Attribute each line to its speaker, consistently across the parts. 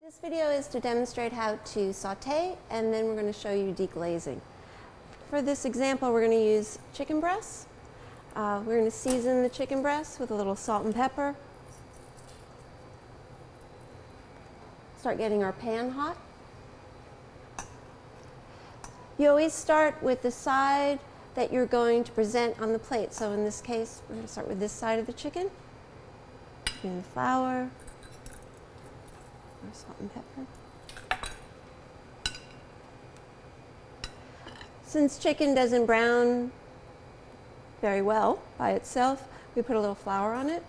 Speaker 1: This video is to demonstrate how to saute, and then we're going to show you deglazing. For this example, we're going to use chicken breasts. We're going to season the chicken breasts with a little salt and pepper. Start getting our pan hot. You always start with the side that you're going to present on the plate. So in this case, we're going to start with this side of the chicken. And flour. Salt and pepper. Since chicken doesn't brown very well by itself, we put a little flour on it.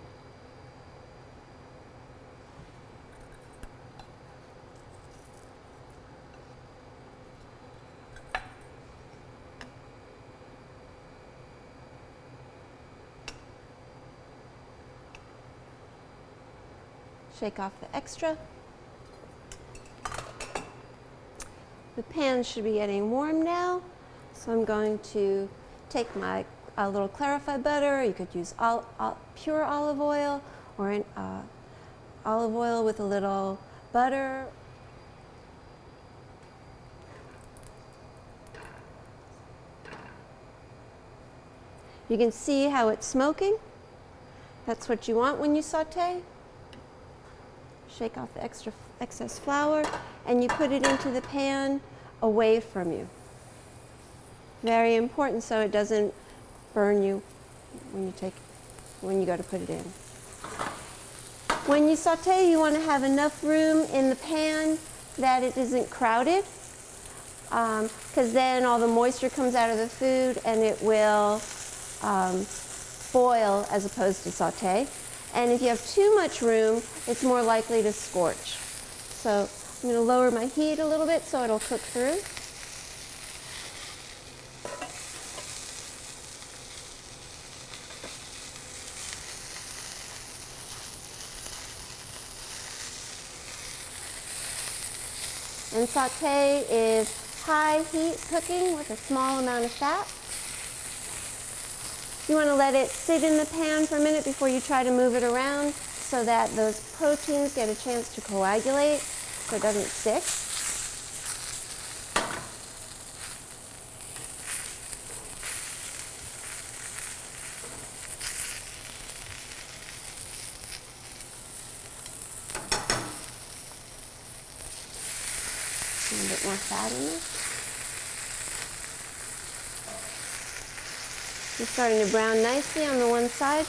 Speaker 1: Shake off the extra. The pan should be getting warm now, so I'm going to take my little clarified butter. You could use pure olive oil or olive oil with a little butter. You can see how it's smoking. That's what you want when you saute. Shake off the excess flour, and you put it into the pan away from you. Very important so it doesn't burn you when you go to put it in. When you saute, you want to have enough room in the pan that it isn't crowded, because then all the moisture comes out of the food and it will boil as opposed to saute. And if you have too much room, it's more likely to scorch. So I'm going to lower my heat a little bit so it'll cook through. And saute is high heat cooking with a small amount of fat. You want to let it sit in the pan for a minute before you try to move it around so that those proteins get a chance to coagulate so it doesn't stick. A little bit more fat in there. It's starting to brown nicely on the one side.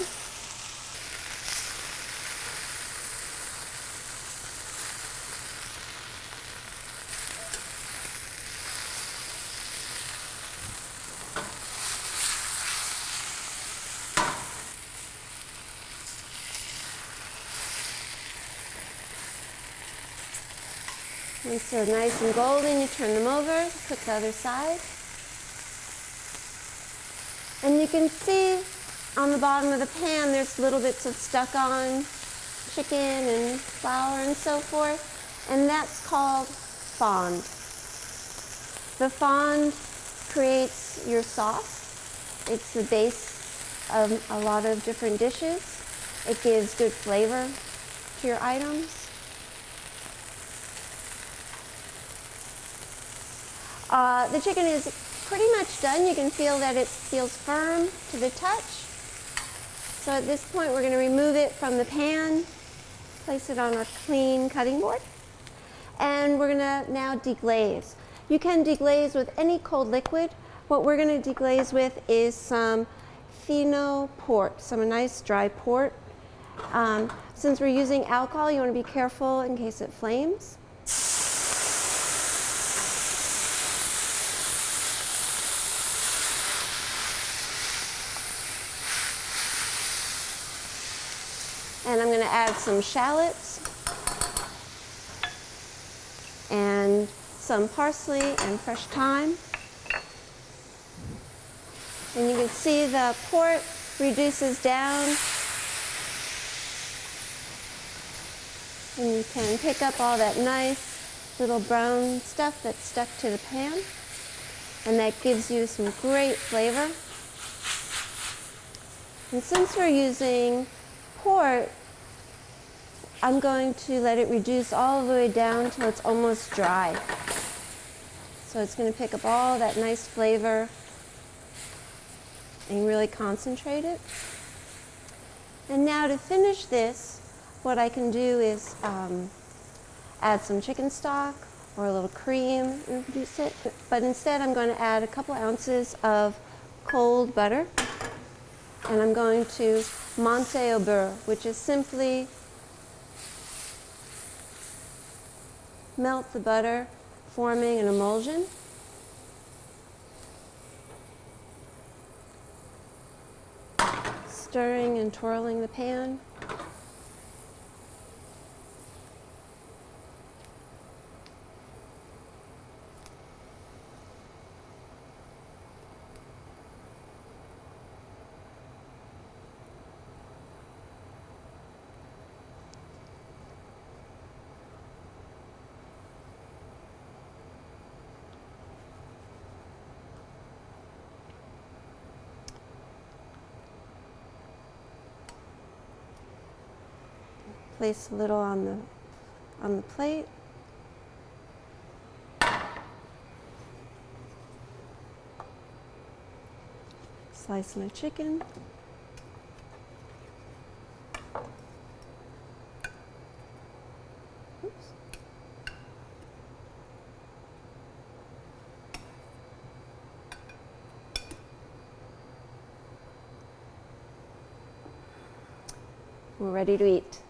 Speaker 1: Once they're nice and golden, you turn them over, cook the other side. And you can see on the bottom of the pan there's little bits of stuck-on chicken and flour and so forth, and that's called fond. The fond creates your sauce. It's the base of a lot of different dishes. It gives good flavor to your items. The chicken is pretty much done. You can feel that it feels firm to the touch. So at this point we're going to remove it from the pan, place it on our clean cutting board, and we're going to now deglaze. You can deglaze with any cold liquid. What we're going to deglaze with is some Fino port, some nice dry port. Since we're using alcohol, you want to be careful in case it flames. And I'm going to add some shallots and some parsley and fresh thyme. And you can see the port reduces down. And you can pick up all that nice little brown stuff that's stuck to the pan. And that gives you some great flavor. And since we're using port, I'm going to let it reduce all the way down till it's almost dry. So it's going to pick up all that nice flavor and really concentrate it. And now to finish this, what I can do is add some chicken stock or a little cream and reduce it. But instead I'm going to add a couple ounces of cold butter. And I'm going to monter au beurre, which is simply melt the butter, forming an emulsion. Stirring and twirling the pan. Place a little on the plate. Slice my chicken. Oops. We're ready to eat.